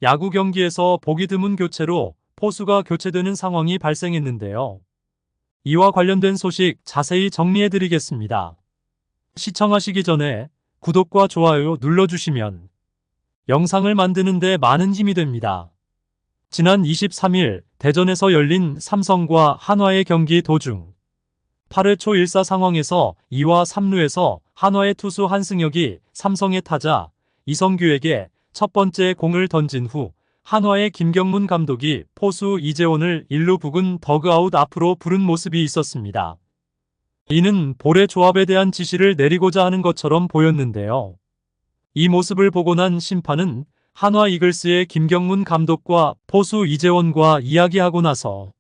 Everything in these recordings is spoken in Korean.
야구 경기에서 보기 드문 교체로 포수가 교체되는 상황이 발생했는데요. 이와 관련된 소식 자세히 정리해드리겠습니다. 시청하시기 전에 구독과 좋아요 눌러주시면 영상을 만드는데 많은 힘이 됩니다. 지난 23일 대전에서 열린 삼성과 한화의 경기 도중 8회 초 1사 상황에서 2와 3루에서 한화의 투수 한승혁이 삼성의 타자 이성규에게 첫 번째 공을 던진 후 한화의 김경문 감독이 포수 이재원을 1루 부근 더그아웃 앞으로 부른 모습이 있었습니다. 이는 볼의 조합에 대한 지시를 내리고자 하는 것처럼 보였는데요. 이 모습을 보고 난 심판은 한화 이글스의 김경문 감독과 포수 이재원과 이야기하고 나서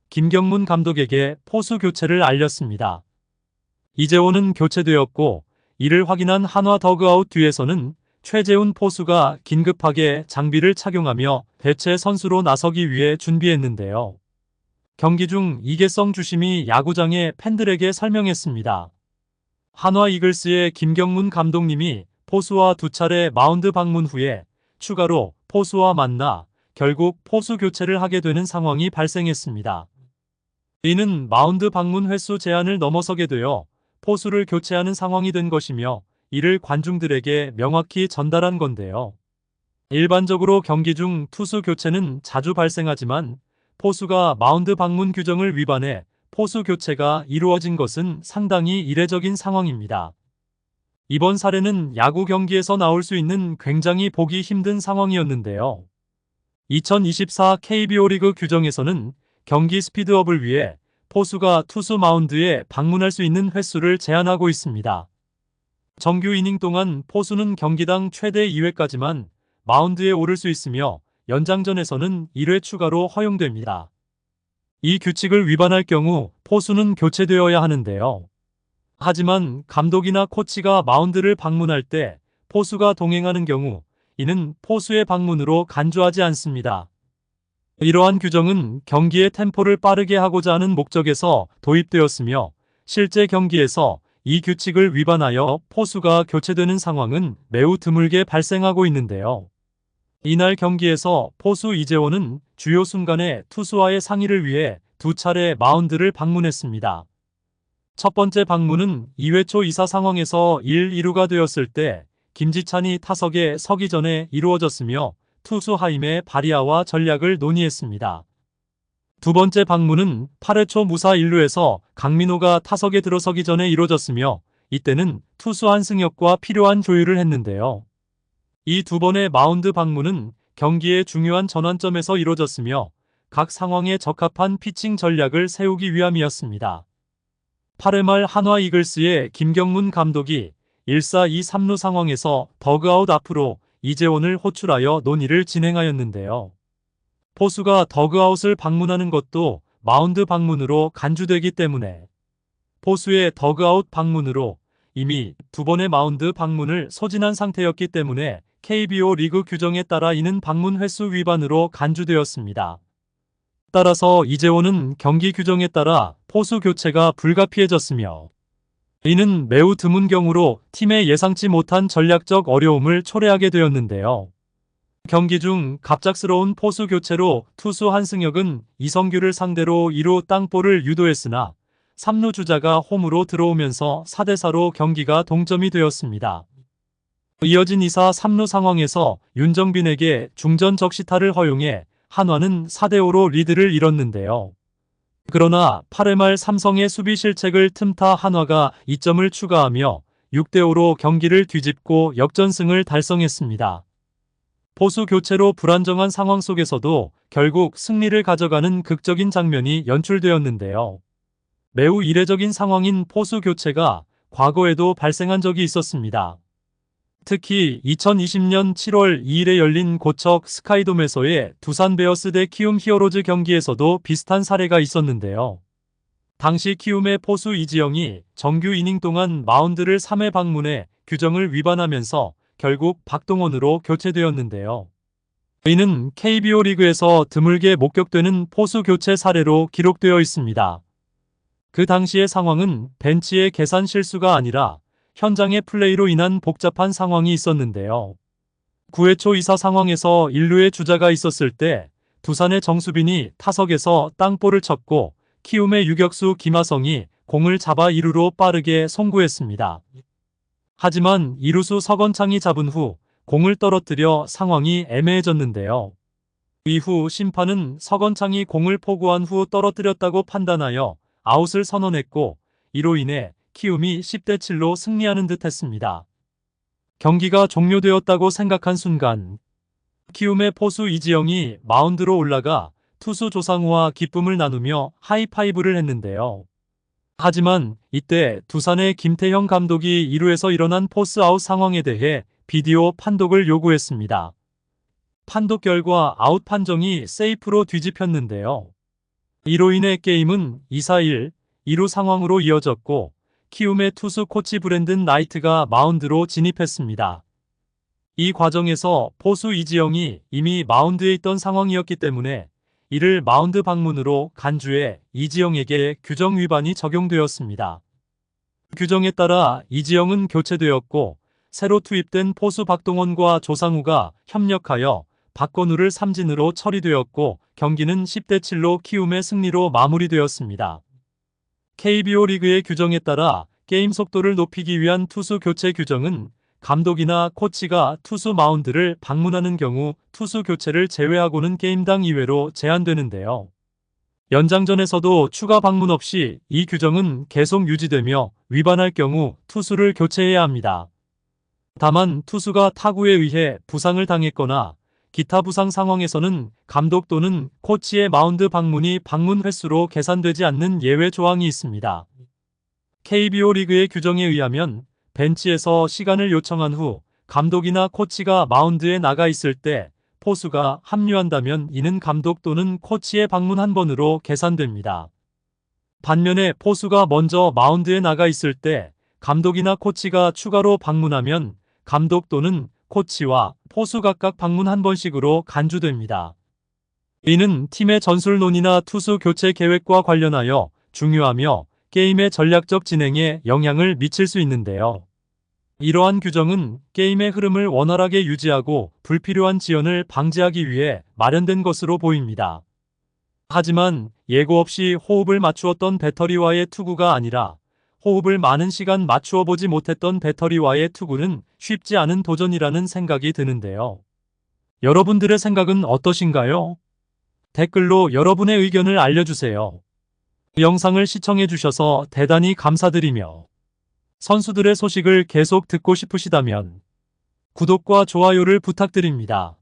김경문 감독에게 포수 교체를 알렸습니다. 이재원은 교체되었고 이를 확인한 한화 더그아웃 뒤에서는 최재훈 포수가 긴급하게 장비를 착용하며 대체 선수로 나서기 위해 준비했는데요. 경기 중 이계성 주심이 야구장의 팬들에게 설명했습니다. 한화 이글스의 김경문 감독님이 포수와 두 차례 마운드 방문 후에 추가로 포수와 만나 결국 포수 교체를 하게 되는 상황이 발생했습니다. 이는 마운드 방문 횟수 제한을 넘어서게 되어 포수를 교체하는 상황이 된 것이며 이를 관중들에게 명확히 전달한 건데요. 일반적으로 경기 중 투수 교체는 자주 발생하지만 포수가 마운드 방문 규정을 위반해 포수 교체가 이루어진 것은 상당히 이례적인 상황입니다. 이번 사례는 야구 경기에서 나올 수 있는 굉장히 보기 힘든 상황이었는데요. 2024 KBO 리그 규정에서는 경기 스피드업을 위해 포수가 투수 마운드에 방문할 수 있는 횟수를 제한하고 있습니다. 정규 이닝 동안 포수는 경기당 최대 2회까지만 마운드에 오를 수 있으며 연장전에서는 1회 추가로 허용됩니다. 이 규칙을 위반할 경우 포수는 교체되어야 하는데요. 하지만 감독이나 코치가 마운드를 방문할 때 포수가 동행하는 경우 이는 포수의 방문으로 간주하지 않습니다. 이러한 규정은 경기의 템포를 빠르게 하고자 하는 목적에서 도입되었으며 실제 경기에서 이 규칙을 위반하여 포수가 교체되는 상황은 매우 드물게 발생하고 있는데요. 이날 경기에서 포수 이재원은 주요 순간에 투수와의 상의를 위해 두 차례 마운드를 방문했습니다. 첫 번째 방문은 2회 초 2사 상황에서 1-2루가 되었을 때 김지찬이 타석에 서기 전에 이루어졌으며 투수 하임의 발휘와 전략을 논의했습니다. 두 번째 방문은 8회 초 무사 1루에서 강민호가 타석에 들어서기 전에 이루어졌으며 이때는 투수 한승혁과 필요한 조율을 했는데요. 이 두 번의 마운드 방문은 경기의 중요한 전환점에서 이루어졌으며 각 상황에 적합한 피칭 전략을 세우기 위함이었습니다. 8회 말 한화 이글스의 김경문 감독이 1사 2-3루 상황에서 더그아웃 앞으로 이재원을 호출하여 논의를 진행하였는데요. 포수가 더그아웃을 방문하는 것도 마운드 방문으로 간주되기 때문에 포수의 더그아웃 방문으로 이미 두 번의 마운드 방문을 소진한 상태였기 때문에 KBO 리그 규정에 따라 이는 방문 횟수 위반으로 간주되었습니다. 따라서 이재원은 경기 규정에 따라 포수 교체가 불가피해졌으며 이는 매우 드문 경우로 팀의 예상치 못한 전략적 어려움을 초래하게 되었는데요. 경기 중 갑작스러운 포수 교체로 투수 한승혁은 이성규를 상대로 2루 땅볼을 유도했으나 3루 주자가 홈으로 들어오면서 4대4로 경기가 동점이 되었습니다. 이어진 2사 3루 상황에서 윤정빈에게 중전 적시타를 허용해 한화는 4대5로 리드를 잃었는데요. 그러나 8회 말 삼성의 수비 실책을 틈타 한화가 2점을 추가하며 6대5로 경기를 뒤집고 역전승을 달성했습니다. 포수 교체로 불안정한 상황 속에서도 결국 승리를 가져가는 극적인 장면이 연출되었는데요. 매우 이례적인 상황인 포수 교체가 과거에도 발생한 적이 있었습니다. 특히 2020년 7월 2일에 열린 고척 스카이돔에서의 두산 베어스 대 키움 히어로즈 경기에서도 비슷한 사례가 있었는데요. 당시 키움의 포수 이지영이 정규 이닝 동안 마운드를 3회 방문해 규정을 위반하면서 결국 박동원으로 교체되었는데요. 이는 KBO 리그에서 드물게 목격되는 포수 교체 사례로 기록되어 있습니다. 그 당시의 상황은 벤치의 계산 실수가 아니라 현장의 플레이로 인한 복잡한 상황이 있었는데요. 9회 초 2사 상황에서 1루의 주자가 있었을 때 두산의 정수빈이 타석에서 땅볼을 쳤고 키움의 유격수 김하성이 공을 잡아 2루로 빠르게 송구했습니다. 하지만 2루수 서건창이 잡은 후 공을 떨어뜨려 상황이 애매해졌는데요. 이후 심판은 서건창이 공을 포구한 후 떨어뜨렸다고 판단하여 아웃을 선언했고 이로 인해 키움이 10대 7로 승리하는 듯 했습니다. 경기가 종료되었다고 생각한 순간 키움의 포수 이지영이 마운드로 올라가 투수 조상우와 기쁨을 나누며 하이파이브를 했는데요. 하지만 이때 두산의 김태형 감독이 2루에서 일어난 포스 아웃 상황에 대해 비디오 판독을 요구했습니다. 판독 결과 아웃 판정이 세이프로 뒤집혔는데요. 이로 인해 게임은 2-1, 2루 상황으로 이어졌고 키움의 투수 코치 브랜든 나이트가 마운드로 진입했습니다. 이 과정에서 포수 이지영이 이미 마운드에 있던 상황이었기 때문에 이를 마운드 방문으로 간주해 이지영에게 규정 위반이 적용되었습니다. 규정에 따라 이지영은 교체되었고 새로 투입된 포수 박동원과 조상우가 협력하여 박건우를 삼진으로 처리되었고 경기는 10대 7로 키움의 승리로 마무리되었습니다. KBO 리그의 규정에 따라 게임 속도를 높이기 위한 투수 교체 규정은 감독이나 코치가 투수 마운드를 방문하는 경우 투수 교체를 제외하고는 게임당 2회로 제한되는데요. 연장전에서도 추가 방문 없이 이 규정은 계속 유지되며 위반할 경우 투수를 교체해야 합니다. 다만 투수가 타구에 의해 부상을 당했거나 기타 부상 상황에서는 감독 또는 코치의 마운드 방문이 방문 횟수로 계산되지 않는 예외 조항이 있습니다. KBO 리그의 규정에 의하면 벤치에서 시간을 요청한 후 감독이나 코치가 마운드에 나가 있을 때 포수가 합류한다면 이는 감독 또는 코치의 방문 한 번으로 계산됩니다. 반면에 포수가 먼저 마운드에 나가 있을 때 감독이나 코치가 추가로 방문하면 감독 또는 코치와 포수 각각 방문 한 번씩으로 간주됩니다. 이는 팀의 전술론이나 투수 교체 계획과 관련하여 중요하며 게임의 전략적 진행에 영향을 미칠 수 있는데요. 이러한 규정은 게임의 흐름을 원활하게 유지하고 불필요한 지연을 방지하기 위해 마련된 것으로 보입니다. 하지만 예고 없이 호흡을 맞추었던 배터리와의 투구가 아니라 호흡을 많은 시간 맞추어 보지 못했던 배터리와의 투구는 쉽지 않은 도전이라는 생각이 드는데요. 여러분들의 생각은 어떠신가요? 댓글로 여러분의 의견을 알려주세요. 영상을 시청해주셔서 대단히 감사드리며 선수들의 소식을 계속 듣고 싶으시다면 구독과 좋아요를 부탁드립니다.